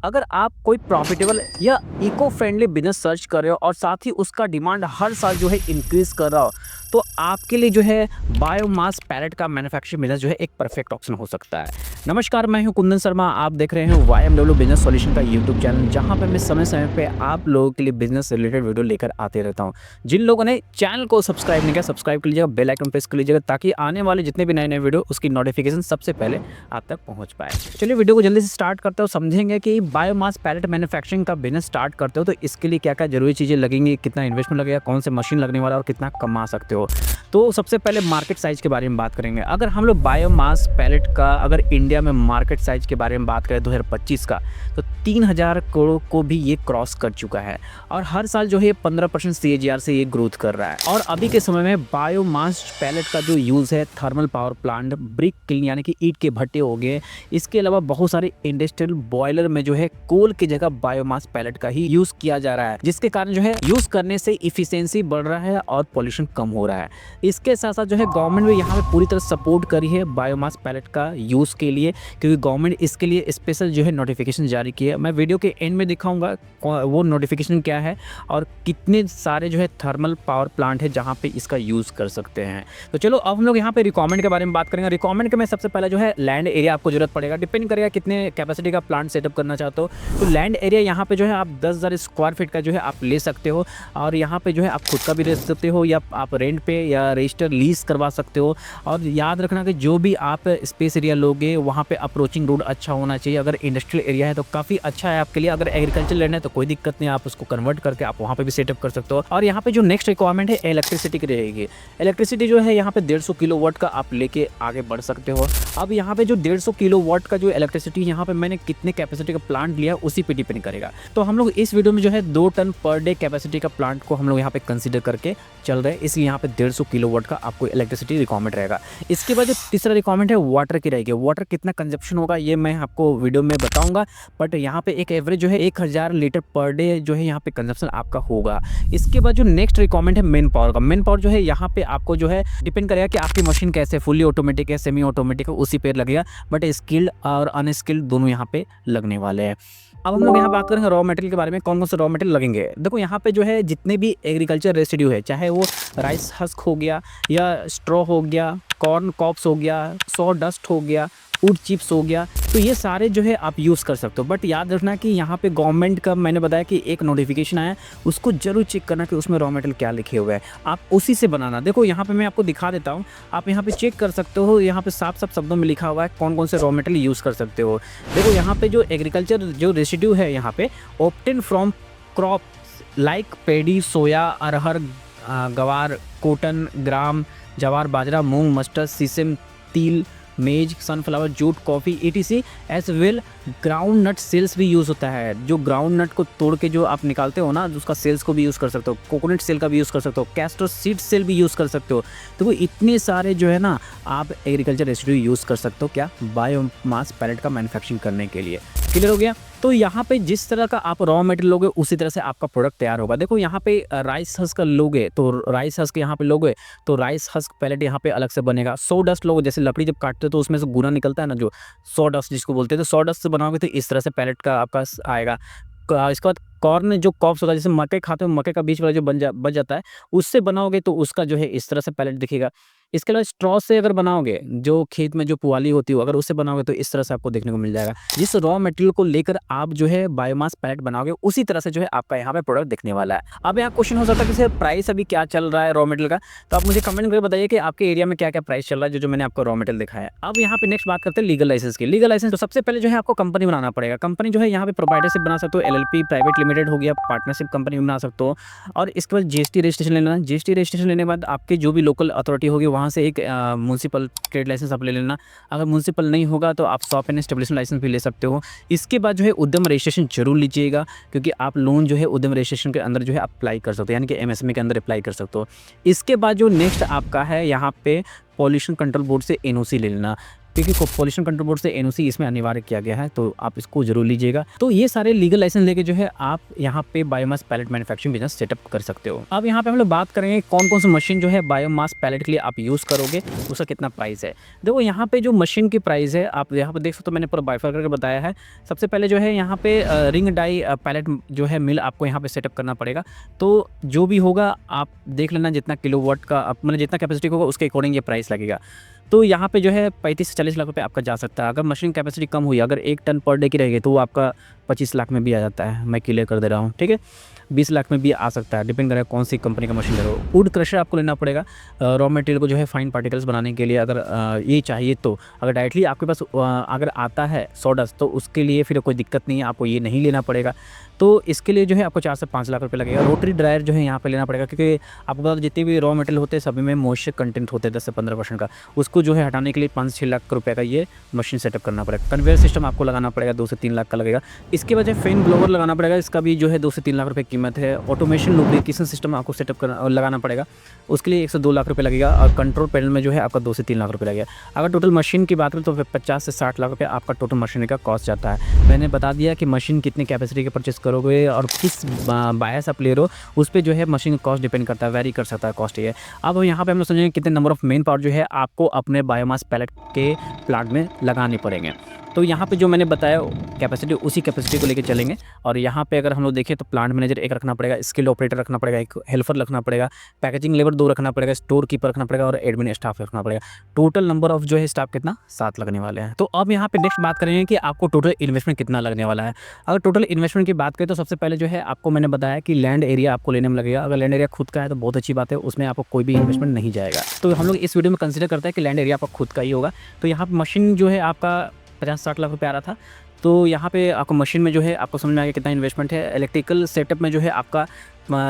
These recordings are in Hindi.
अगर आप कोई प्रॉफिटेबल या इको फ्रेंडली बिजनेस सर्च कर रहे हो और साथ ही उसका डिमांड हर साल जो है इंक्रीज कर रहा हो, तो आपके लिए जो है बायोमास पैलेट का मैन्युफैक्चरिंग बिजनेस जो है एक परफेक्ट ऑप्शन हो सकता है। नमस्कार, मैं हूं कुंदन शर्मा। आप देख रहे हैं YMW बिजनेस सॉल्यूशन का यूट्यूब चैनल, जहां पे मैं समय समय पे आप लोगों के लिए बिजनेस से रिलेटेड वीडियो लेकर आते रहता हूं। जिन लोगों ने चैनल को सब्सक्राइब नहीं किया, सब्सक्राइब कर लीजिएगा, बेल आइकन प्रेस कर लीजिएगा, ताकि आने वाले जितने भी नए नए वीडियो उसकी नोटिफिकेशन सबसे पहले आप तक पहुंच पाए। चलिए वीडियो को जल्दी से स्टार्ट करते हो, समझेंगे कि बायोमास पैलेट मैन्युफैक्चरिंग का बिजनेस स्टार्ट करते हो तो इसके लिए क्या क्या जरूरी चीज़ें लगेंगी, कितना इन्वेस्टमेंट लगेगा, कौन से मशीन लगने वाला और कितना कमा सकते हो। तो सबसे पहले मार्केट साइज के बारे में बात करेंगे। अगर हम लोग बायोमास पैलेट का अगर इंडिया में मार्केट साइज के बारे में बात करें 2025 का, तो 3000 करोड़ को भी ये क्रॉस कर चुका है और हर साल जो है 15% CAGR से ये ग्रोथ कर रहा है। और अभी के समय में बायोमास पैलेट का जो यूज़ है thermal power plant, brick kiln यानी कि ईंट के भट्टे हो गए, इसके अलावा बहुत सारे इंडस्ट्रियल बॉयलर में जो है कोल की जगह बायोमास पैलेट का ही यूज़ किया जा रहा है, जिसके कारण जो है यूज़ करने से इफिशियंसी बढ़ रहा है और पॉल्यूशन कम हो रहा है। इसके साथ साथ जो है गवर्नमेंट भी यहाँ पे पूरी तरह सपोर्ट करी है बायोमास पैलेट का यूज़ के लिए, क्योंकि गवर्नमेंट इसके लिए स्पेशल जो है नोटिफिकेशन जारी की है। मैं वीडियो के एंड में दिखाऊंगा वो नोटिफिकेशन क्या है और कितने सारे जो है थर्मल पावर प्लांट है जहाँ पे इसका यूज़ कर सकते हैं। तो चलो अब हम लोग यहाँ पे रिक्वायरमेंट के बारे में बात करेंगे। रिक्वायरमेंट के में सबसे पहले जो है लैंड एरिया आपको जरूरत पड़ेगा, डिपेंड करेगा कितने कैपेसिटी का प्लांट सेटअप करना चाहते हो। तो लैंड एरिया यहाँ पे जो है आप 10,000 स्क्वायर फीट का जो है आप ले सकते हो, और यहाँ पे जो है आप खुद का भी ले सकते हो या आप रेंट पे या रजिस्टर लीज करवा सकते हो। और याद रखना कि जो भी आप स्पेस एरिया लोगे वहाँ पे अप्रोचिंग रोड अच्छा होना चाहिए। अगर इंडस्ट्रियल एरिया है तो काफ़ी अच्छा है आपके लिए, अगर एग्रीकल्चर लैंड है तो कोई दिक्कत नहीं, आप उसको कन्वर्ट करके आप वहाँ पे भी सेटअप कर सकते हो। और यहाँ पे जो नेक्स्ट रिक्वायरमेंट है इलेक्ट्रिसिटी की रहेगी। इलेक्ट्रिसिटी जो है यहाँ पे 150 किलोवाट का आप लेके आगे बढ़ सकते हो। अब यहाँ पे जो 150 किलोवाट का जो इलेक्ट्रिसिटी यहाँ पे मैंने कितने कैपेसिटी का प्लांट लिया उसी पे डिपेंड करेगा। तो हम लोग इस वीडियो में जो है 2 टन पर डे कैपेसिटी का प्लांट को हम लोग यहाँ पे कंसीडर करके चल रहे हैं, इसलिए यहाँ पे 150 किलोवाट का आपको इलेक्ट्रिसिटी रिक्वायरमेंट रहेगा। इसके बाद जो तीसरा रिक्वायरमेंट है वाटर की रहेगी। वाटर कितना कंजप्शन होगा ये मैं आपको वीडियो में बताऊंगा, बट यहाँ पे एक एवरेज जो है 1000 लीटर पर डे जो है यहाँ पे कंजप्शन आपका होगा। इसके बाद जो नेक्स्ट रिक्वायरमेंट है मेन पावर का। मेन पावर जो है यहाँ पे आपको जो है डिपेंड करेगा कि आपकी मशीन कैसे, फुली ऑटोमेटिक है, सेमी ऑटोमेटिक है, उसी पे लगेगा, बट स्किल्ड और अनस्किल्ड दोनों यहाँ पे लगने वाले हैं। अब हम लोग यहाँ बात करेंगे रॉ मटेरियल के बारे में, कौन कौन से रॉ मटेरियल लगेंगे। देखो यहाँ पे जो है जितने भी एग्रीकल्चर रेसिड्यू है, चाहे वो राइस हस्क हो गया या स्ट्रॉ हो गया, कॉर्न कॉप्स हो गया, सॉ डस्ट हो गया, वुड चिप्स हो गया, तो ये सारे जो है आप यूज़ कर सकते हो। बट याद रखना कि यहाँ पे गवर्नमेंट का मैंने बताया कि एक नोटिफिकेशन आया, उसको जरूर चेक करना कि उसमें रॉ मटेरियल क्या लिखे हुए हैं, आप उसी से बनाना। देखो यहाँ पे मैं आपको दिखा देता हूँ, आप यहाँ पे चेक कर सकते हो, यहाँ पे साफ साफ शब्दों में लिखा हुआ है कौन कौन से रॉ मटेरियल यूज़ कर सकते हो। देखो यहाँ पे जो एग्रीकल्चर जो रेसिड्यू है यहाँ पे ऑब्टेन फ्रॉम क्रॉप लाइक पेडी, सोया, अरहर, गवार, कॉटन, ग्राम, जवार, बाजरा, मूंग, मस्टर्ड, सीसम, तिल, maize, sunflower, jute, coffee ETC as well groundnut shells भी यूज़ होता है। जो ग्राउंड नट को तोड़ के जो आप निकालते हो ना, उसका सेल्स को भी यूज़ कर सकते हो, कोकोनट सेल का भी यूज़ कर सकते हो, कैस्टर सीड सेल भी यूज़ कर सकते हो। तो वो इतने सारे जो है ना आप एग्रीकल्चर रेसिड्यू यूज़ कर सकते हो क्या, बायोमास पैलेट का मैन्युफैक्चरिंग करने के लिए। क्लियर हो गया। तो यहाँ पे जिस तरह का आप रॉ मटेरियल लोगे उसी तरह से आपका प्रोडक्ट तैयार होगा। देखो यहाँ पे राइस हस्क लोगे तो राइस हस्क यहाँ पे लोगे तो राइस हस्क पैलेट यहाँ पे अलग से बनेगा। सॉ डस्ट लोगे, जैसे लकड़ी जब काटते हो तो उसमें से गुना निकलता है ना, जो सॉ डस्ट जिसको बोलते हैं, तो सॉ डस्ट से बनाओगे तो इस तरह से पैलेट का आपका आएगा। इसके बाद कॉर्न जो कॉप्स होता है, जैसे मकई खाते हो, मकई का बीच वाला जो बच जाता है, उससे बनाओगे तो उसका जो है इस तरह से पैलेट दिखेगा। इसके अलावा स्ट्रॉ से अगर बनाओगे, जो खेत में जो पुआली होती हो, अगर उससे बनाओगे तो इस तरह से आपको देखने को मिल जाएगा। जिस रॉ मटेरियल को लेकर आप जो है बायोमास पैलेट बनाओगे उसी तरह से जो है आपका यहाँ पे प्रोडक्ट दिखने वाला है। अब यहाँ क्वेश्चन हो सकता है कि सर प्राइस अभी क्या चल रहा है रॉ मटेरियल का, तो आप मुझे कमेंट करके बताइए कि आपके एरिया में क्या क्या प्राइस चल रहा है जो मैंने आपको रॉ मटेरियल दिखाया है। अब यहाँ पे नेक्स्ट बात करते हैं लीगल लाइसेंस की। लीगल लाइसेंस तो सबसे पहले जो है आपको कंपनी बनाना पड़ेगा। कंपनी जो है यहाँ पे प्रोप्राइटरशिप बना सकते हो, LLP प्राइवेट लिमिटेड हो गया, पार्टनरशिप कंपनी बना सकते हो। और इसके बाद GST रजिस्ट्रेशन लेना। GST रजिस्ट्रेशन लेने के बाद आपके जो भी लोकल अथॉरिटी होगी वहाँ से एक म्यूनसिपल ट्रेड लाइसेंस आप ले लेना। अगर म्यूनसिपल नहीं होगा तो आप शॉप एंड एस्टेब्लिशमेंट लाइसेंस भी ले सकते हो। इसके बाद जो है उद्यम रजिस्ट्रेशन जरूर लीजिएगा, क्योंकि आप लोन जो है उद्यम रजिस्ट्रेशन के अंदर जो है अप्लाई कर सकते हो, यानी कि MSME के अंदर अप्लाई कर सकते हो। इसके बाद जो नेक्स्ट आपका है यहाँ पे पॉल्यूशन कंट्रोल बोर्ड से NOC ले लेना। क्योंकि पॉल्यूशन कंट्रोल बोर्ड से एनओसी इसमें अनिवार्य किया गया है, तो आप इसको जरूर लीजिएगा। तो ये सारे लीगल लाइसेंस लेके जो है आप यहाँ पे biomass pellet manufacturing business setup कर सकते हो। अब यहाँ पे हम लोग बात करेंगे कौन कौन सी मशीन जो है बायोमास पैलेट के लिए आप यूज़ करोगे, उसका कितना प्राइस है। देखो यहाँ पे जो मशीन की प्राइस है आप यहाँ पे देख सकते हो, मैंने पूरा बाइफर करके बताया है। सबसे पहले जो है यहाँ पे रिंग डाई पैलेट जो है मिल आपको यहाँ पे सेटअप करना पड़ेगा। तो जो भी होगा आप देख लेना, जितना किलोवाट का मतलब जितना कैपेसिटी होगा उसके अकॉर्डिंग ये प्राइस लगेगा। तो यहाँ पे जो है 35 से 40 लाख रुपए आपका जा सकता है। अगर मशीन कैपेसिटी कम हुई, अगर 1 टन पर डे की रहेगी तो वो आपका 25 लाख में भी आ जाता है, मैं क्लियर कर दे रहा हूँ, ठीक है। 20 लाख में भी आ सकता है, डिपेंड करेगा कौन सी कंपनी का मशीन ले रहे हो। वुड क्रशर आपको लेना पड़ेगा रॉ मटेरियल को जो है फाइन पार्टिकल्स बनाने के लिए, अगर ये चाहिए तो। अगर डायरेक्टली आपके पास अगर आता है सॉडस्ट तो उसके लिए फिर कोई दिक्कत नहीं है, आपको ये नहीं लेना पड़ेगा। तो इसके लिए जो है आपको 4 से 5 लाख रुपए लगेगा। रोटरी ड्रायर जो है यहाँ पे लेना पड़ेगा, क्योंकि आपको पता जितने भी रॉ मटेरियल होते हैं सभी में मॉइस्चर कंटेंट होते हैं 10 से 15% का, उसको जो है हटाने के लिए 5 से 6 लाख रुपए का ये मशीन सेटअप करना पड़ेगा। कन्वेयर सिस्टम आपको लगाना पड़ेगा 2 से 3 लाख का लगेगा। इसके वजह फैन ब्लोअर लगाना पड़ेगा, इसका भी जो है 2 से 3 लाख रुपए कीमत है। ऑटोमेशन लुब्रिकेशन सिस्टम आपको सेटअप करना लगाना पड़ेगा, उसके लिए 1 से 2 लाख रुपए लगेगा। और कंट्रोल पैनल में जो है आपका 2 से 3 लाख रुपए लगेगा। अगर टोटल मशीन की बात करें तो 50 से 60 लाख रुपए आपका टोटल मशीनरी का कॉस्ट जाता है। मैंने बता दिया कि मशीन कितनी कैपेसिटी के परचेस करोगे और किस बायस आप ले रहे हो उस पर जो है मशीन कॉस्ट डिपेंड करता है, वेरी कर सकता है कॉस्ट ये। अब यहाँ पे हम लोग समझेंगे कितने नंबर ऑफ मेन पावर जो है आपको अपने बायोमास पैलेट के प्लांट में लगाने पड़ेंगे। तो यहाँ पे जो मैंने बताया कैपेसिटी, उसी कैपेसिटी को लेके चलेंगे। और यहाँ पे अगर हम लोग देखें तो प्लांट मैनेजर 1 रखना पड़ेगा, स्किल्ड ऑपरेटर रखना पड़ेगा, 1 हेल्पर रखना पड़ेगा, पैकेजिंग लेबर 2 रखना पड़ेगा, स्टोर कीपर रखना पड़ेगा और एडमिन स्टाफ रखना पड़ेगा। टोटल नंबर ऑफ जो है स्टाफ कितना 7 लगने वाले हैं। तो अब यहाँ पे नेक्स्ट बात करेंगे कि आपको टोटल इन्वेस्टमेंट कितना लगने वाला है। अगर टोटल इन्वेस्टमेंट की बात करें तो सबसे पहले जो है आपको मैंने बताया कि लैंड एरिया आपको लेने में लगेगा। अगर लैंड एरिया खुद का है तो बहुत अच्छी बात है, उसमें आपको कोई भी इन्वेस्टमेंट नहीं जाएगा। तो हम लोग इस वीडियो में कंसिडर करते हैं कि लैंड एरिया आपका खुद का ही होगा। तो यहाँ पर मशीन जो है आपका 50-60 लाख रुपये आ रहा था। तो यहाँ पे आपको मशीन में जो है आपको समझ में आ गया कितना इन्वेस्टमेंट है। इलेक्ट्रिकल सेटअप में जो है आपका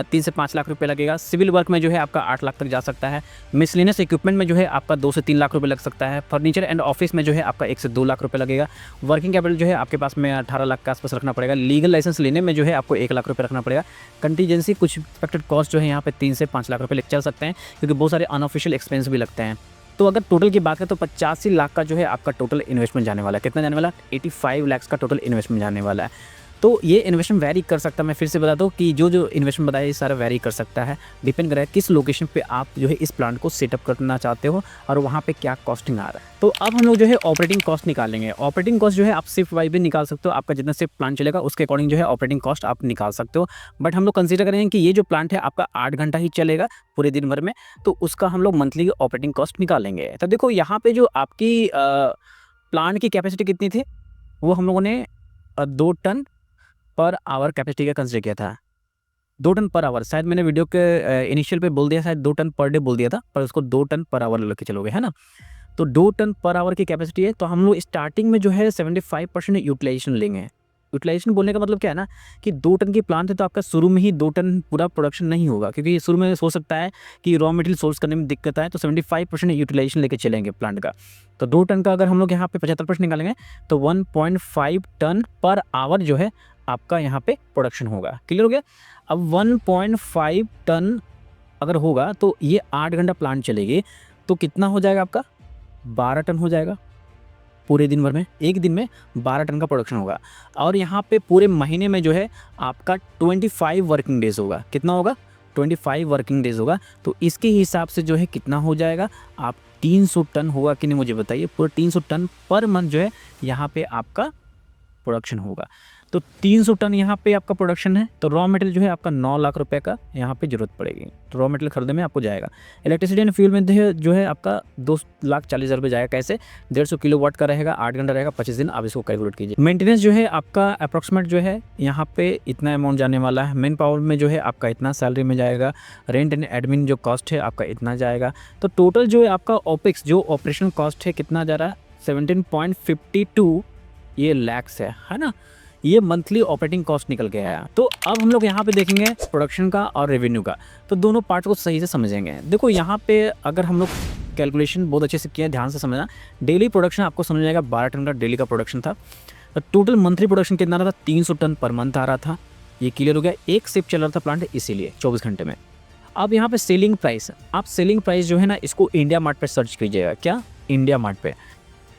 3 से 5 लाख रुपए लगेगा। सिविल वर्क में जो है आपका 8 लाख तक जा सकता है। मिसलेनियस इक्विपमेंट में जो है आपका 2 से 3 लाख रुपए लग सकता है। फर्नीचर एंड ऑफिस में जो है आपका 1 से 2 लाख रुपए लगेगा। वर्किंग कैपिटल जो है आपके पास में 18 लाख के आसपास रखना पड़ेगा। लीगल लाइसेंस लेने में जो है आपको 1 लाख रुपये रखना पड़ेगा। कंटीजेंसी कुछ एक्सपेक्टेड कॉस्ट जो है यहाँ पे 3 से 5 लाख रुपये चल सकते हैं, क्योंकि बहुत सारे अनऑफिशियल एक्सपेंस भी लगते हैं। तो अगर टोटल की बात करें तो 85 लाख का जो है आपका टोटल इन्वेस्टमेंट जाने वाला है। कितना जाने वाला है? 85 लाख का टोटल इन्वेस्टमेंट जाने वाला है। तो ये इन्वेस्टमेंट वैरी कर सकता है। मैं फिर से बता दूं कि जो इन्वेस्टमेंट बताया ये सारा वैरी कर सकता है, डिपेंड कर रहा है किस लोकेशन पे आप जो है इस प्लांट को सेटअप करना चाहते हो और वहाँ पे क्या कॉस्टिंग आ रहा है। तो अब हम लोग जो है ऑपरेटिंग कॉस्ट निकालेंगे। ऑपरेटिंग कॉस्ट जो है आप शिफ्ट वाइज भी निकाल सकते हो, आपका जितना शिफ्ट प्लांट चलेगा उसके अकॉर्डिंग जो है ऑपरेटिंग कॉस्ट आप निकाल सकते हो। बट हम लोग कंसिडर करेंगे कि ये जो प्लांट है आपका 8 घंटा ही चलेगा पूरे दिन भर में, तो उसका हम लोग मंथली ऑपरेटिंग कॉस्ट निकालेंगे। तो देखो यहाँ पे जो आपकी प्लांट की कैपेसिटी कितनी थी, वो हम लोगों ने 2 टन पर आवर कैपेसिटी का कंसिडर किया था। 2 टन पर आवर, शायद मैंने वीडियो के इनिशियल पे बोल दिया, शायद 2 टन पर डे बोल दिया था, पर उसको 2 टन पर आवर लेके चलोगे, है ना। तो 2 टन पर आवर की कैपेसिटी है। तो हम लोग स्टार्टिंग में जो है 75% यूटिलाइजेशन लेंगे। यूटिलाइजेशन बोलने का मतलब क्या है ना कि 2 टन की प्लांट है तो आपका शुरू में ही 2 टन पूरा प्रोडक्शन नहीं होगा, क्योंकि शुरू में हो सकता है कि रॉ मटेरियल सोर्स करने में दिक्कत आए। तो 75% यूटिलाइजेशन लेके चलेंगे प्लांट का। तो 2 टन का अगर हम लोग यहाँ पे 75% निकालेंगे तो 1.5 टन पर आवर जो है आपका यहाँ पे प्रोडक्शन होगा। क्लियर हो गया। अब 1.5 टन अगर होगा तो ये 8 घंटा प्लांट चलेगी तो कितना हो जाएगा आपका? 12 टन हो जाएगा पूरे दिन भर में। एक दिन में 12 टन का प्रोडक्शन होगा। और यहाँ पे पूरे महीने में जो है आपका 25 वर्किंग डेज होगा। कितना होगा? 25 वर्किंग डेज होगा। तो इसके हिसाब से जो है कितना हो जाएगा? आप 300 टन होगा कि नहीं मुझे बताइए। पूरा 300 टन पर मंथ जो है यहाँ पे आपका प्रोडक्शन होगा। तो 300 टन यहाँ पे आपका प्रोडक्शन है। तो रॉ मटेरियल जो है आपका 9 लाख रुपए का यहाँ पे जरूरत पड़ेगी। तो रॉ मटेरियल खरीदने में आपको जाएगा। इलेक्ट्रिसिटी एंड फ्यूल में जो है आपका 2,40,000 रुपये जाएगा। कैसे? 150 किलोवाट का रहेगा, 8 घंटा रहेगा, 25 दिन। आप इसको कैलकुलेट कीजिए। मेंटेनेंस जो है आपका अप्रॉक्सीमेट जो है यहाँ पे इतना अमाउंट जाने वाला है। मेन पावर में जो है आपका इतना सैलरी में जाएगा। रेंट एंड एडमिन जो कॉस्ट है आपका इतना जाएगा। तो टोटल जो है आपका ओपेक्स जो ऑपरेशन कॉस्ट है कितना जा रहा है? 17.52 ये लैक्स है ना। ये मंथली ऑपरेटिंग कॉस्ट निकल के आया। तो अब हम लोग यहाँ पे देखेंगे प्रोडक्शन का और रेवेन्यू का। तो दोनों पार्ट को सही से समझेंगे। देखो यहाँ पे अगर हम लोग कैलकुलेशन बहुत अच्छे से किया, ध्यान से समझना। डेली प्रोडक्शन आपको समझ जाएगा 12 टन का डेली का प्रोडक्शन था। तो टोटल मंथली प्रोडक्शन कितना रहा था? 300 टन पर मंथ आ रहा था। ये क्लियर हो गया। एक शिफ्ट चल रहा था प्लांट, इसीलिए 24 घंटे में। अब यहाँ पे सेलिंग प्राइस, आप सेलिंग प्राइस जो है ना इसको इंडिया मार्ट पर सर्च कीजिएगा। क्या? इंडिया मार्ट पे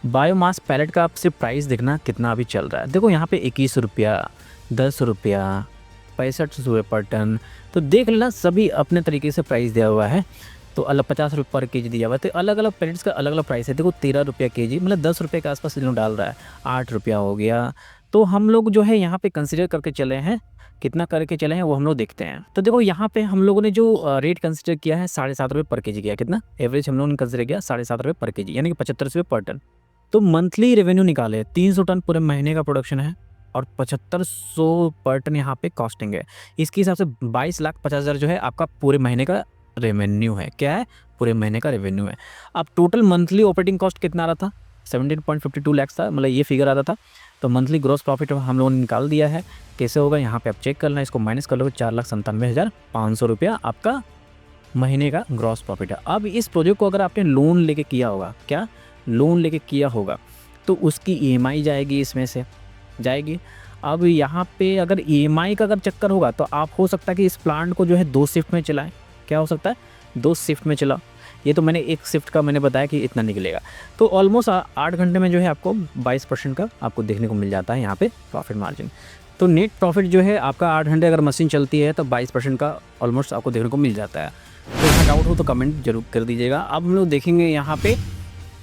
बायोमास पैलेट का आप सिर्फ प्राइस देखना कितना अभी चल रहा है। देखो यहाँ पे 21 रुपया, 10 रुपया, 65 रुपये पर टन। तो देख लेना सभी अपने तरीके से प्राइस दिया हुआ है। तो अलग 50 रुपये पर केजी दिया हुआ है। तो अलग अलग पैलेट्स का अलग अलग प्राइस है। देखो 13 रुपया केजी, मतलब 10 रुपये के आसपास लोग डाल रहा है। 8 रुपया हो गया। तो हम लोग जो है यहाँ पे कंसिडर करके चले हैं, कितना करके चले हैं वो हम लोग देखते हैं। तो देखो यहाँ पे हम लोगों ने जो रेट कंसिडर किया है 7.5 रुपये पर केजी किया। कितना एवरेज हम लोगों ने कंसिडर किया 7.5 रुपये पर केजी, यानी कि 75 रुपये पर टन। तो मंथली रेवेन्यू निकाले 300 टन पूरे महीने का प्रोडक्शन है और 7500 पर टन यहाँ पे कॉस्टिंग है। इसके हिसाब से 22,50,000 जो है आपका पूरे महीने का रेवेन्यू है। क्या है? पूरे महीने का रेवेन्यू है। अब टोटल मंथली ऑपरेटिंग कॉस्ट कितना आ रहा था? 17.52 लाख था, मतलब ये फिगर आता था। तो मंथली ग्रॉस प्रॉफिट हम लोगों ने निकाल दिया है। कैसे होगा यहाँ पे आप चेक करना है, इसको माइनस कर लो। 4,97,500 रुपया आपका महीने का ग्रॉस प्रॉफिट है। अब इस प्रोजेक्ट को अगर आपने लोन लेके किया होगा, क्या लोन लेके किया होगा, तो उसकी EMI जाएगी, इसमें से जाएगी। अब यहाँ पे अगर EMI का अगर चक्कर होगा तो आप हो सकता है कि इस प्लांट को जो है 2 शिफ्ट में चलाएं। क्या हो सकता है? 2 शिफ्ट में चलाओ। ये तो मैंने 1 शिफ्ट का मैंने बताया कि इतना निकलेगा। तो ऑलमोस्ट 8 घंटे में जो है आपको 22% का आपको देखने को मिल जाता है यहाँ पे प्रॉफिट मार्जिन। तो नेट प्रॉफिट जो है आपका 8 घंटे अगर मशीन चलती है तो 22% का ऑलमोस्ट आपको देखने को मिल जाता है। तो यहाँ डाउट हो तो कमेंट जरूर कर दीजिएगा। अब हम लोग देखेंगे यहाँ पे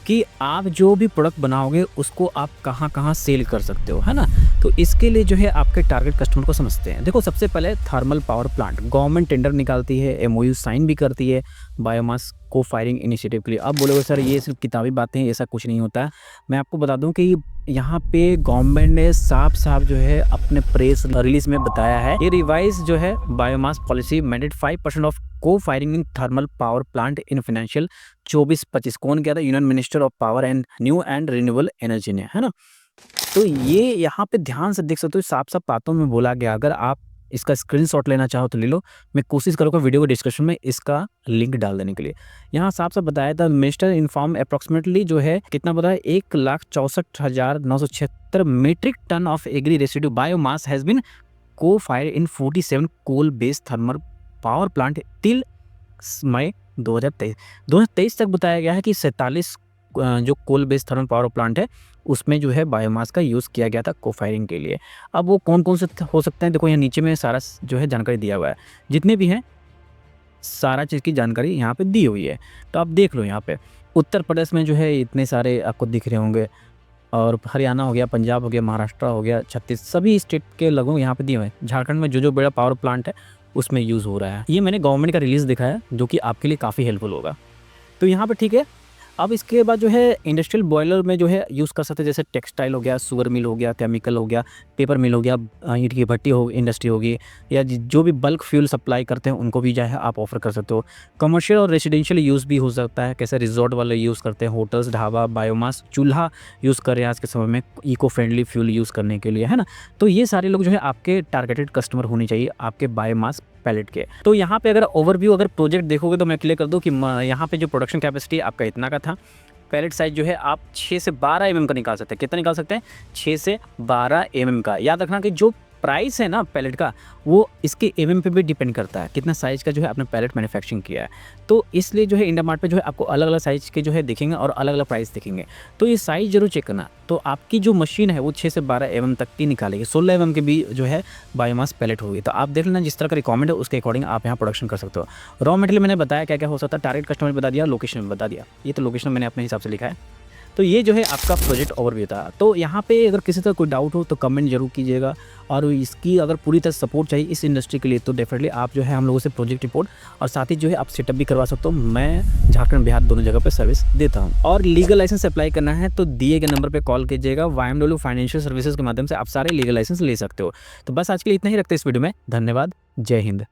कि आप जो भी प्रोडक्ट बनाओगे उसको आप कहाँ कहाँ सेल कर सकते हो, है ना। तो इसके लिए जो है आपके टारगेट कस्टमर को समझते हैं। देखो सबसे पहले thermal power plant, government tender निकालती है, MOU साइन भी करती है बायोमास को फायरिंग इनिशिएटिव के लिए। अब बोलोगे सर ये सिर्फ किताबी बातें हैं, ऐसा कुछ नहीं होता है। मैं आपको बता दूं कि यहाँ पे गवर्नमेंट ने साफ साफ जो है अपने प्रेस रिलीज में बताया है, ये रिवाइज जो है बायोमास पॉलिसी मैंडेट 5% ऑफ को firing in thermal power plant in financial 24-25। कौन किया था? Union minister of power and new and renewable energy ने, है ना। तो ये यहाँ पे ध्यान से देख सकते हो, साफ साफ बातों में बोला गया। अगर आप इसका स्क्रीनशॉट लेना चाहो तो ले लो। मैं कोशिश करूँगा वीडियो को डिस्क्रिप्शन में इसका लिंक डाल देने के लिए। यहाँ साफ साफ बताया था, मिनिस्टर इन्फॉर्म अप्रॉक्सीमेटली जो है कितना बताया, 1,64,976 metric ton of agri residue biomass has been co fire in 47 coal based thermal power plant till May 2023 तक। बताया गया है कि 47 जो coal based thermal power plant है उसमें जो है बायोमास का यूज़ किया गया था को फायरिंग के लिए। अब वो कौन कौन से हो सकते हैं, देखो यहाँ नीचे में सारा जो है जानकारी दिया हुआ है, जितने भी हैं सारा चीज़ की जानकारी यहाँ पे दी हुई है। तो आप देख लो यहाँ पे उत्तर प्रदेश में जो है इतने सारे आपको दिख रहे होंगे, और हरियाणा हो गया, पंजाब हो गया, महाराष्ट्र हो गया, छत्तीस, सभी स्टेट के लोगों यहाँ पे दिए हुए हैं। झारखंड में जो बड़ा पावर प्लांट है उसमें यूज़ हो रहा है। ये मैंने गवर्नमेंट का रिलीज़ दिखाया जो कि आपके लिए काफ़ी हेल्पफुल होगा। तो यहाँ पे ठीक है। अब इसके बाद जो है इंडस्ट्रियल बॉयलर में जो है यूज़ कर सकते हैं, जैसे टेक्सटाइल हो गया, शुगर मिल हो गया, केमिकल हो गया, पेपर मिल हो गया, ईंट की भट्टी हो इंडस्ट्री होगी, या जो भी बल्क फ्यूल सप्लाई करते हैं उनको भी जो है आप ऑफर कर सकते हो। कमर्शियल और रेसिडेंशियल यूज़ भी हो सकता है, कैसे रिजॉर्ट वाले यूज़ करते हैं, होटल्स, ढाबा, बायोमास चूल्हा यूज़ कर रहे हैं आज के समय में इको फ्रेंडली फ्यूल यूज़ करने के लिए, है ना। तो ये सारे लोग जो है आपके टारगेटेड कस्टमर होने चाहिए आपके बायोमास पैलेट के। तो यहाँ पे अगर ओवरव्यू अगर प्रोजेक्ट देखोगे तो मैं क्लियर कर दूँ कि यहाँ पे जो प्रोडक्शन कैपेसिटी आपका इतना का था। पैलेट साइज जो है आप 6 से 12 mm का निकाल सकते हैं। कितना निकाल सकते हैं? 6 से 12 mm का। याद रखना कि जो प्राइस है ना पैलेट का वो इसके mm पे भी डिपेंड करता है, कितना साइज़ का जो है आपने पैलेट मैन्युफैक्चरिंग किया है। तो इसलिए जो है इंडिया मार्ट पे जो है आपको अलग अलग साइज़ के जो है दिखेंगे और अलग अलग प्राइस दिखेंगे। तो ये साइज़ जरूर चेक करना। तो आपकी जो मशीन है वो 6 से 12 mm तक की निकालेगी। 16 mm के भी जो है बायोमास पैलेट होगी। तो आप देख लेना जिस तरह का रिक्वायरमेंट है उसके अकॉर्डिंग आप यहाँ प्रोडक्शन कर सकते हो। रॉ मटेरियल मैंने बताया क्या क्या हो सकता है, टारगेट कस्टमर बता दिया, लोकेशन बता दिया। ये तो लोकेशन मैंने अपने हिसाब से लिखा है। तो ये जो है आपका प्रोजेक्ट ओवरव्यू था। तो यहाँ पे अगर किसी तरह कोई डाउट हो तो कमेंट जरूर कीजिएगा, और इसकी अगर पूरी तरह सपोर्ट चाहिए इस इंडस्ट्री के लिए तो डेफिनेटली आप जो है हम लोगों से प्रोजेक्ट रिपोर्ट और साथ ही जो है आप सेटअप भी करवा सकते हो। मैं झारखंड बिहार दोनों जगह पे सर्विस देता हूँ। और लीगल लाइसेंस अप्लाई करना है तो दिए गए नंबर पर कॉल कीजिएगा। YMW फाइनेंशियल सर्विसेज के माध्यम से आप सारे लीगल लाइसेंस ले सकते हो। तो बस आज के लिए इतना ही रखते हैं इस वीडियो में। धन्यवाद। जय हिंद।